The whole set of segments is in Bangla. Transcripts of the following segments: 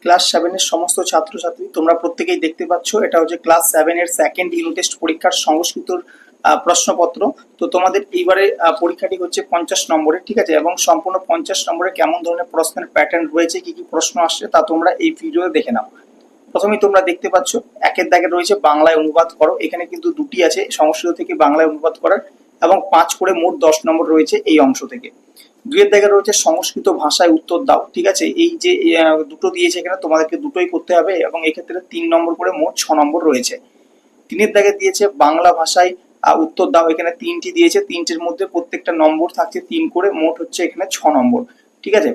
ক্লাস 7 এর সমস্ত ছাত্রছাত্রী তোমরা প্রত্যেকেই দেখতে পাচ্ছ, এটা হচ্ছে ক্লাস 7 এর সেকেন্ড ইউনিট টেস্ট পরীক্ষার সংস্কৃতর প্রশ্নপত্র। তো তোমাদের এইবারে পরীক্ষাটি হচ্ছে 50 নম্বরের, ঠিক আছে, এবং সম্পূর্ণ 50 নম্বরে কেমন ধরনের প্রশ্নের প্যাটার্ন রয়েছে, কি কি প্রশ্ন আসছে তা তোমরা এই ভিডিওতে দেখে নাও। প্রথমেই তোমরা দেখতে পাচ্ছ একের দাগে রয়েছে বাংলায় অনুবাদ করো। এখানে কিন্তু দুটি আছে, সংস্কৃত থেকে বাংলায় অনুবাদ করার, এবং 5 করে মোট 10 নম্বর রয়েছে এই অংশ থেকে। দুইয়ের দাগে রয়েছে সংস্কৃত ভাষায় উত্তর দাও, ঠিক আছে, এই যে দুটো দিয়েছে এখানে তোমাদেরকে দুটোই করতে হবে, এবং এক্ষেত্রে 3 নম্বর করে মোট 6 নম্বর রয়েছে। 3-এর দাগে দিয়েছে বাংলা ভাষায় উত্তর দাও, এখানে 3টি দিয়েছে, 3টির মধ্যে প্রত্যেকটা নম্বর থাকছে 3 করে, মোট হচ্ছে এখানে 6 নম্বর, ঠিক আছে।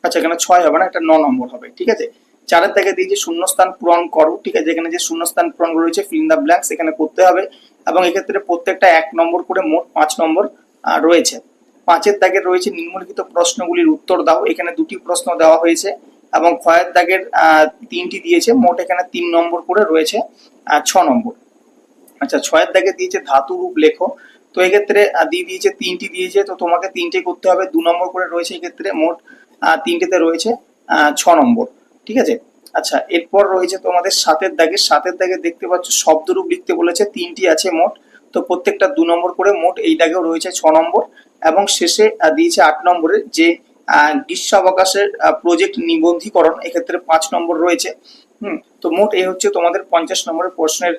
আচ্ছা, এখানে 6 হবে না, এটা 9 নম্বর হবে, ঠিক আছে। 4-এর দাগে দিয়েছে শূন্যস্থান পূরণ করো, ঠিক আছে, এখানে যে শূন্যস্থান পূরণ রয়েছে ফিল ইন দ্য ব্ল্যাঙ্কস এখানে করতে হবে, এবং এক্ষেত্রে প্রত্যেকটা 1 নম্বর করে মোট 5 নম্বর রয়েছে। 5-এর দাগে রয়েছে নিম্নলিখিত প্রশ্নগুলির উত্তর দাও, এখানে দুটি প্রশ্ন দেওয়া হয়েছে, এবং 6-এর দাগের 3টি দিয়েছে, মোট এখানে 3 নম্বর করে রয়েছে 6 নম্বর। আচ্ছা, 6-এর দাগে দিয়েছে ধাতু রূপ লেখো, তো এক্ষেত্রে দিয়ে দিয়েছে 3টি দিয়েছে, তো তোমাকে 3টে করতে হবে, 2 নম্বর করে রয়েছে, এক্ষেত্রে মোট 3টেতে রয়েছে 6 নম্বর, ঠিক আছে। আচ্ছা, এরপর রয়েছে তোমাদের 7-এর দাগে দেখতে পাচ্ছ শব্দরূপ লিখতে বলেছে, 3টি আছে মোট, তো প্রত্যেকটা 2 নম্বর করে, মোট এই দাগেও রয়েছে 6 নম্বর, এবং শেষে দিয়েছে 8 নম্বরের যে গ্রীষ্মাবকাশের প্রজেক্ট নিবন্ধীকরণ, এক্ষেত্রে 5 নম্বর রয়েছে। তো মোট এই হচ্ছে তোমাদের 50 নম্বরের প্রশ্নের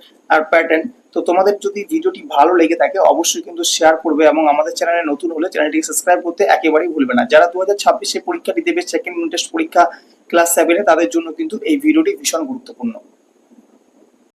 প্যাটার্ন। তো তোমাদের যদি ভিডিওটি ভালো লেগে থাকে অবশ্যই কিন্তু শেয়ার করবে, এবং আমাদের চ্যানেলে নতুন হলে চ্যানেলটিকে সাবস্ক্রাইব করতে একেবারেই ভুলবে না। যারা 2026-এ পরীক্ষাটি দেবে, সেকেন্ড ইউনিট টেস্ট পরীক্ষা ক্লাস 7-এ, তাদের জন্য কিন্তু এই ভিডিওটি ভীষণ গুরুত্বপূর্ণ।